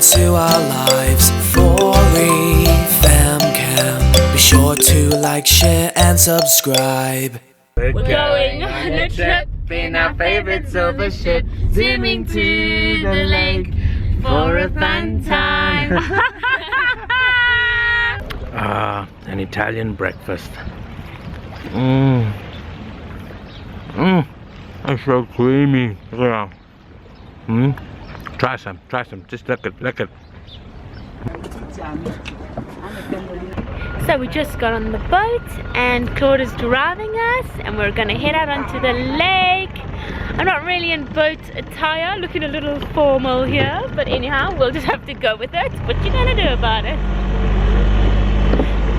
into our lives. FourieFamCam. Be sure to like, share and subscribe. We're going on a trip in our favorite silver ship, swimming to the lake for a fun time. An Italian breakfast. It's so creamy. Yeah. Try some. Just look at. So we just got on the boat and Claude is driving us and we're gonna head out onto the lake. I'm not really in boat attire, looking a little formal here, but anyhow, we'll just have to go with it. What you gonna do about it?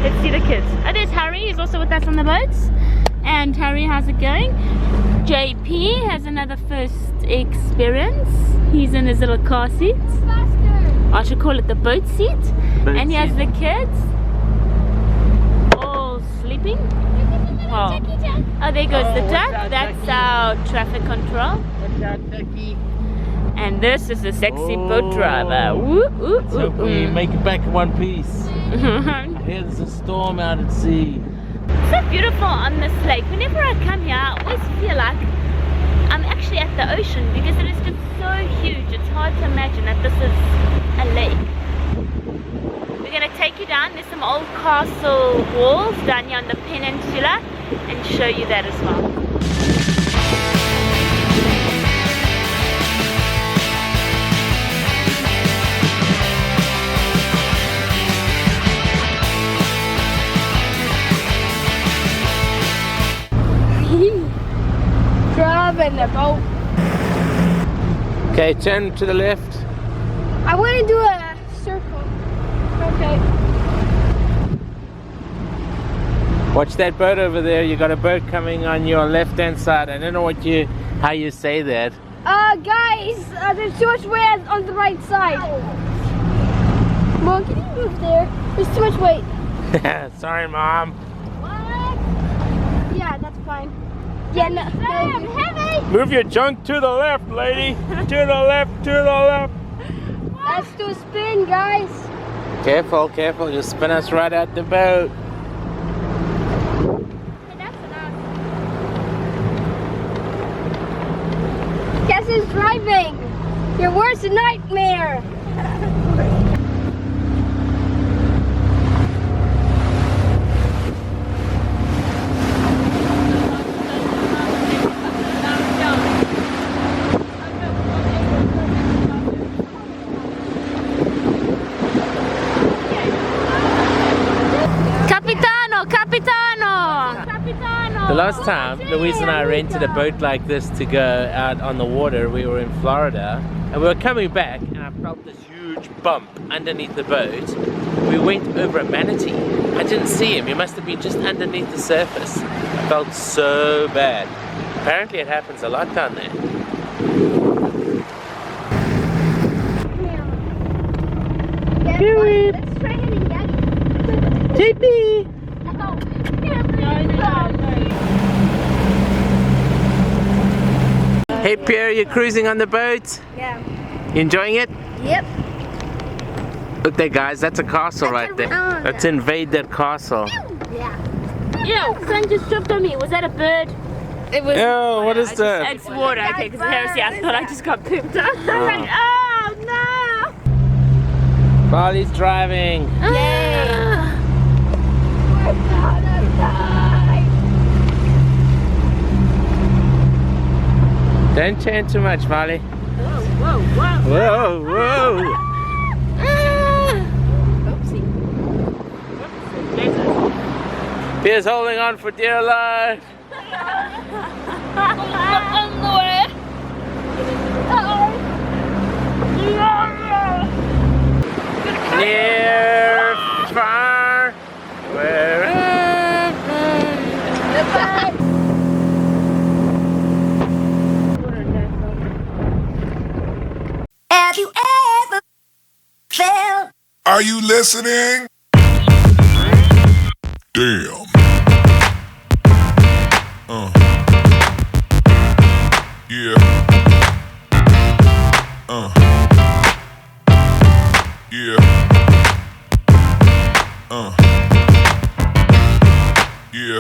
Let's see the kids. Oh, there's Harry, he's also with us on the boat. And Harry, how's it going? JP has another first experience. He's in his little car seat. I should call it the boat seat. And here's the kids. Sleeping? Oh. There goes the duck. That's our traffic control. And this is a sexy boat driver. Let's hope we make it back in one piece. Here's a storm out at sea. So beautiful on this lake. Whenever I come here, I always feel like I'm actually at the ocean because it is just so huge. It's hard to imagine that this is a lake. We're going to take you down. There's some old castle walls down here on the peninsula and show you that as well. Driving the boat. Okay, turn to the left. I want to do a circle. Okay. Watch that boat over there. You got a boat coming on your left-hand side. I don't know how you say that. Guys, there's too much weight on the right side. Mom, can you move there? There's too much weight. Sorry, Mom. What? Yeah, that's fine. Yeah, no. I'm heavy. Move your junk to the left, lady. To the left, to the left. Let's do a spin, guys. Careful, you'll spin us right out the boat. Hey, that's enough. Guess who's driving? Your worst nightmare. The last time Louise and I rented a boat like this to go out on the water, we were in Florida and we were coming back and I felt this huge bump underneath the boat. We went over a manatee. I didn't see him. He must have been just underneath the surface. I felt so bad. Apparently it happens a lot down there. Let's try hitting Daddy. JP! Hey Pierre, you're cruising on the boat? Yeah. You enjoying it? Yep. Look there guys, that's a castle right there. Let's invade that castle. Yeah. Ew, son just jumped on me. Was that a bird? It was. Ew, what is that? It's water, okay, because heresy, I thought I just got pooped on. Oh no! Molly's driving. Yeah. We're gonna die. Don't turn too much, Molly. Whoa. Whoa. Oopsie. Pierre's holding on for dear life. Near, far, wherever. Have you ever felt? Are you listening? Damn. Yeah. Yeah. Yeah.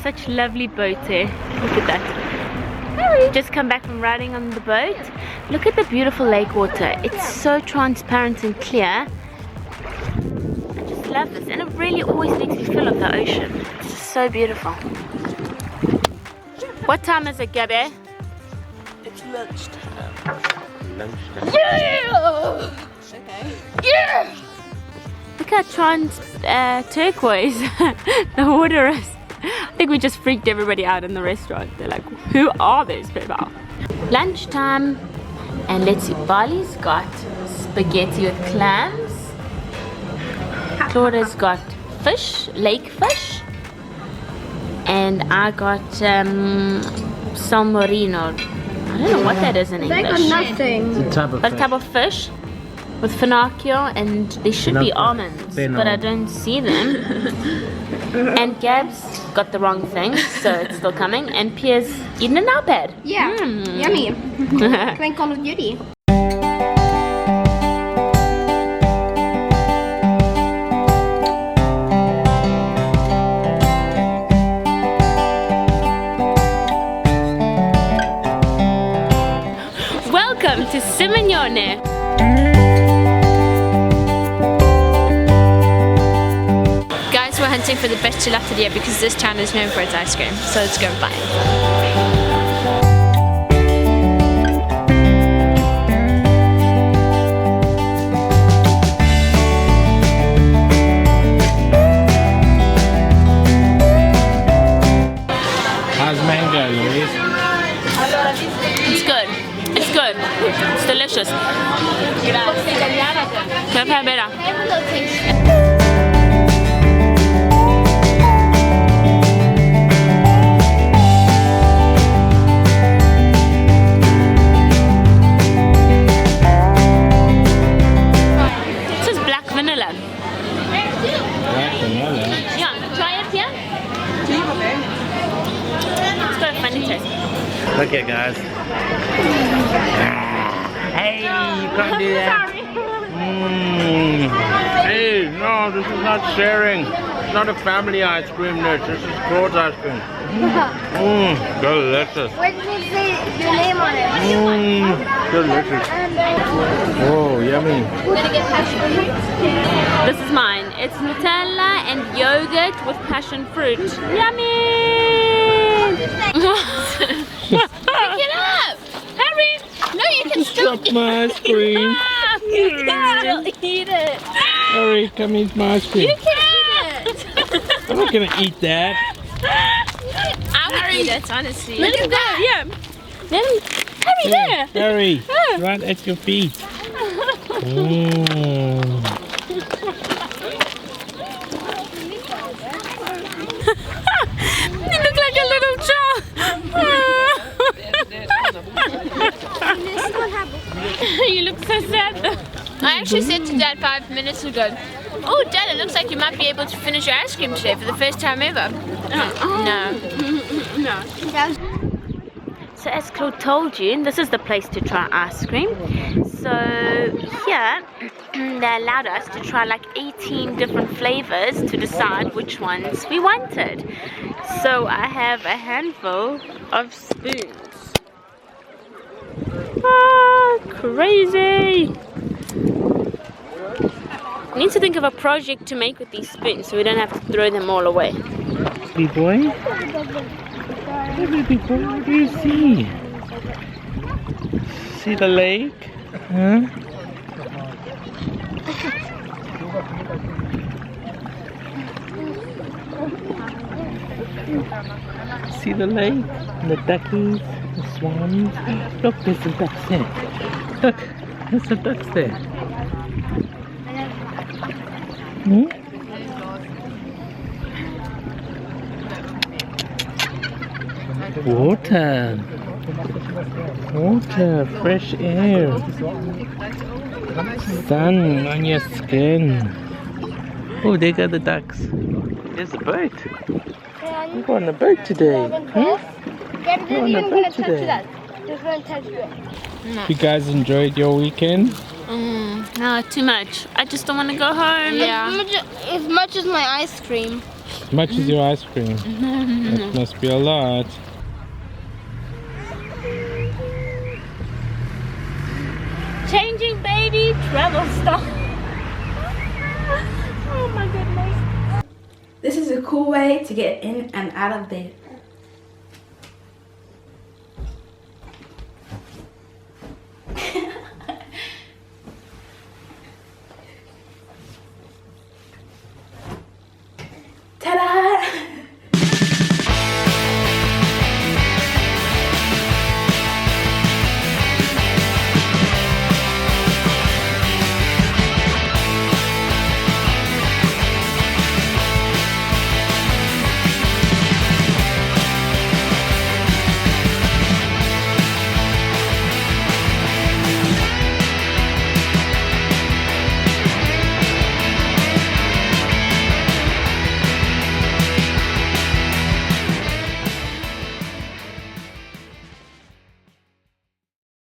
Such lovely boat there. Look at that. Harry. Just come back from riding on the boat. Look at the beautiful lake water. It's so transparent and clear. I just love this, and it really always makes me feel of the ocean. It's just so beautiful. What time is it, Gabby? It's lunchtime. Yeah! Okay. Yeah! Look how turquoise the water is. I think we just freaked everybody out in the restaurant. They're like, who are these people? Lunchtime. And let's see, Bali's got spaghetti with clams. Claudia's got fish, lake fish. And I got salmorino. I don't know what that is in English. I got nothing. It's a type of fish with finocchio, and there should be almonds, but I don't see them. And Gab's got the wrong thing, so it's still coming. And Pierre's eating an iPad. Yeah, yummy. Playing Call of Duty. Welcome to Sirmione. We're hunting for the best gelato because this town is known for its ice cream, so let's go and find it. How's mango, Louise? It's good. It's good. It's delicious. Can I have better? Yeah, try it here. It's got a funny taste. Look here, guys. Hey, you can't do that. Hey, no, this is not sharing. It's not a family ice cream, this is Claude's ice cream. Delicious. Where did it say your name on it? Delicious. Oh, yummy. This is mine. It's Nutella and yogurt with passion fruit. Yummy! Pick it up! Harry! No, you can still Stop my ice cream. You can still eat it. Harry, come eat my ice cream. You can eat it. I'm not gonna eat that. I would eat it, honestly. Let him go, yeah. Let him, Harry, there. Harry, right at your feet. You look like a little child. You look so sad. I actually said to Dad 5 minutes ago, oh Dad, it looks like you might be able to finish your ice cream today for the first time ever. No. So as Claude told you, this is the place to try ice cream. So here, they allowed us to try like 18 different flavors to decide which ones we wanted. So I have a handful of spoons. Ah, crazy! We need to think of a project to make with these spoons so we don't have to throw them all away. Baby boy? Hey, baby boy, what do you see? See the lake? Huh? See the lake? The duckies, the swans. Look, there's some ducks there. Look, there's some ducks there. Hmm? Water. Water, fresh air. Sun on your skin. Oh, there go the ducks. There's a boat. We're going on a boat today. Huh? Daddy We're on isn't a even boat going to touch today. that. He's going to touch it. You guys enjoyed your weekend? No, too much. I just don't want to go home. Yeah. As much as my ice cream. As much as your ice cream. That must be a lot. Changing baby travel stuff. Oh my goodness. This is a cool way to get in and out of bed.